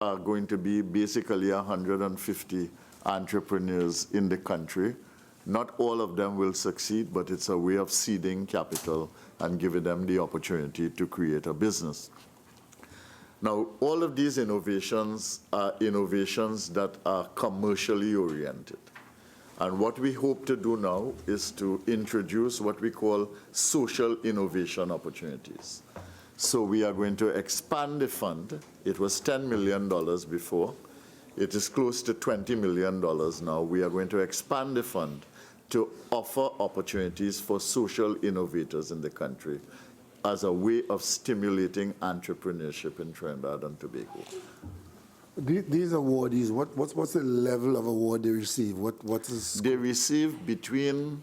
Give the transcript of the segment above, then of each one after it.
are going to be basically 150 entrepreneurs in the country. Not all of them will succeed, but it's a way of seeding capital and giving them the opportunity to create a business. Now, all of these innovations are innovations that are commercially oriented. And what we hope to do now is to introduce what we call social innovation opportunities. So we are going to expand the fund. It was $10 million before. It is close to $20 million now. We are going to expand the fund to offer opportunities for social innovators in the country as a way of stimulating entrepreneurship in Trinidad and Tobago. These awardees, what's the level of award they receive? They receive between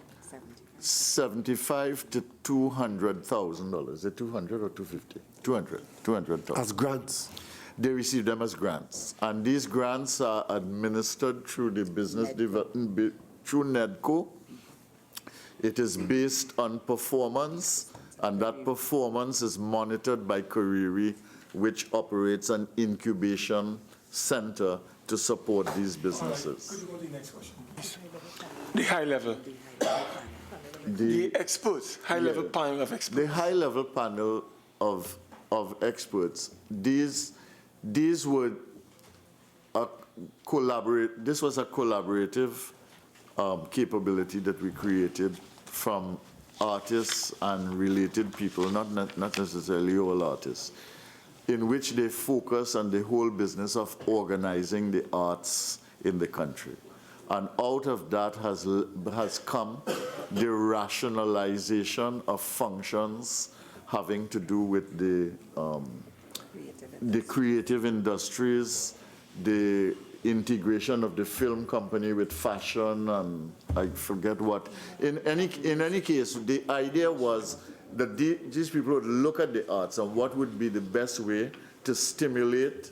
$75,000 to $200,000. Is it 200 or 250? 200,000. As grants? They receive them as grants. And these grants are administered through the business development, through NEDCO. It is based on performance, and that performance is monitored by Tewarie, which operates an incubation center to support these businesses. Could you go to the next question, please? The high level. The experts, high-level panel of experts. The high-level panel of experts, these were this was a collaborative capability that we created from artists and related people, not necessarily all artists, in which they focus on the whole business of organizing the arts in the country. And out of that has come the rationalization of functions having to do with the creative industries, the integration of the film company with fashion, and I forget what. In any case, the idea was that these people would look at the arts and what would be the best way to stimulate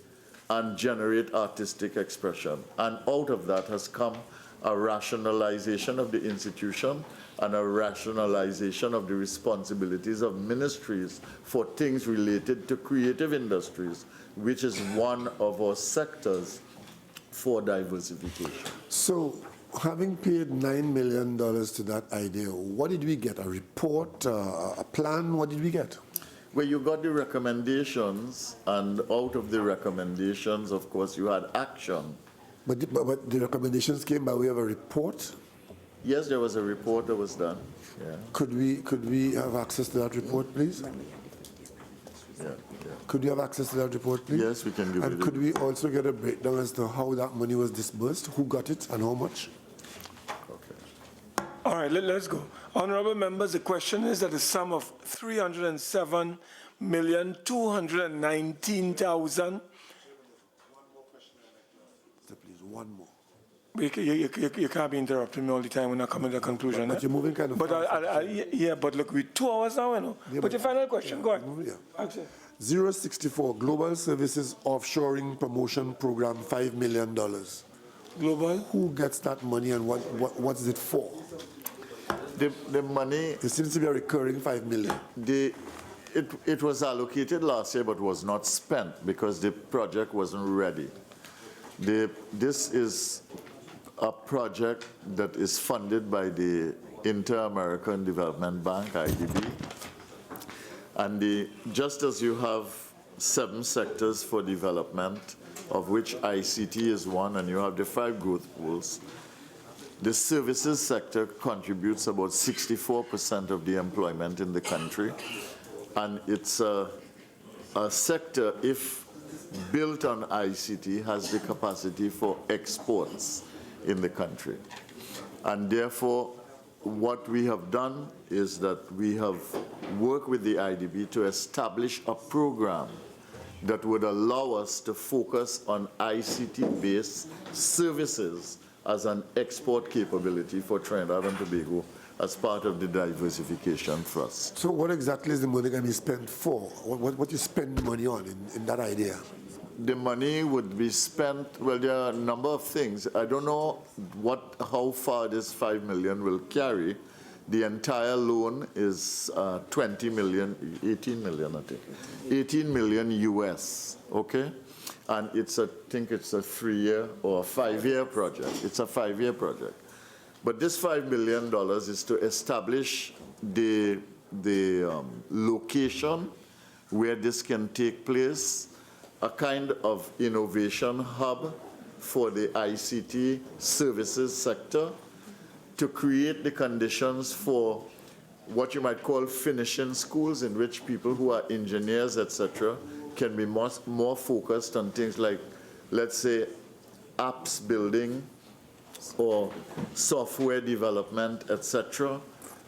and generate artistic expression. And out of that has come a rationalization of the institution and a rationalization of the responsibilities of ministries for things related to creative industries, which is one of our sectors for diversification. So, having paid $9 million to that idea, what did we get? A report, a plan? What did we get? Well, you got the recommendations, and out of the recommendations, of course, you had action. But the recommendations came by way of a report? Yes, there was a report that was done. Yeah. Could we have access to that report, please? Yeah. Could you have access to that report, please? Yes, we can give it. And could we also get a breakdown as to how that money was disbursed, who got it, and how much? Okay. All right, let's go. Honourable members, the question is that a sum of $307,219,000. Please, one more. You can't be interrupting me all the time when I come to the conclusion. But you're moving kind of fast. Yeah, but look, we're 2 hours now, you know. Yeah, but your final question, go ahead. Yeah. 064, Global Services Offshoring Promotion Program, $5 million. Global? Who gets that money and what's it for? The money... It seems to be a recurring $5 million. It was allocated last year but was not spent because the project wasn't ready. This is a project that is funded by the Inter-American Development Bank, IDB. And just as you have 7 sectors for development, of which ICT is one, and you have the 5 growth pools, the services sector contributes about 64% of the employment in the country. And it's a sector, if built on ICT, has the capacity for exports in the country. And therefore, what we have done is that we have worked with the IDB to establish a program that would allow us to focus on ICT-based services as an export capability for Trinidad and Tobago as part of the diversification thrust. So what exactly is the money going to be spent for? What you spend money on in that idea? The money would be spent, well, there are a number of things. I don't know how far this $5 million will carry. The entire loan is 18 million, I think. 18 million US, okay? And I think it's a 3-year or a 5-year project. It's a 5-year project. But this $5 million is to establish the location where this can take place, a kind of innovation hub for the ICT services sector, to create the conditions for what you might call finishing schools, in which people who are engineers, etc., can be more focused on things like, let's say, apps building or software development, etc.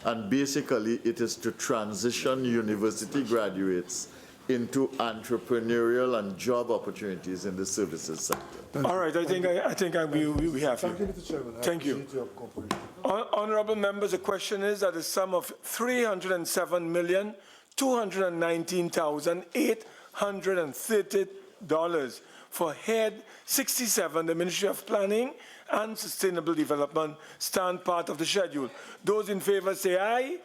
And basically, it is to transition university graduates into entrepreneurial and job opportunities in the services sector. All right, I think we have Thank you, you. Mr. Chairman. I Thank you. appreciate your cooperation. Honourable members, the question is that a sum of $307,219,830 for Head 67, the Ministry of Planning and Sustainable Development, stand part of the schedule. Those in favor say aye.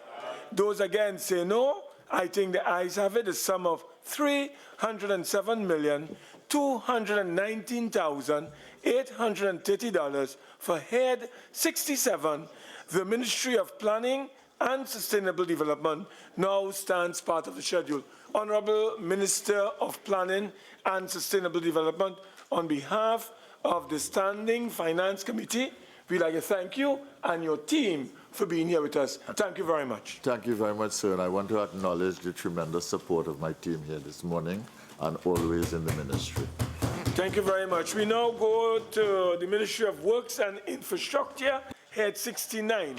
Those against say no. I think the ayes have it. A sum of $307,219,830 for Head 67, the Ministry of Planning and Sustainable Development, now stands part of the schedule. Honourable Minister of Planning and Sustainable Development, on behalf of the Standing Finance Committee, we'd like to thank you and your team for being here with us. Thank you very much. Thank you very much, sir. And I want to acknowledge the tremendous support of my team here this morning and always in the ministry. Thank you very much. We now go to the Ministry of Works and Infrastructure, Head 69.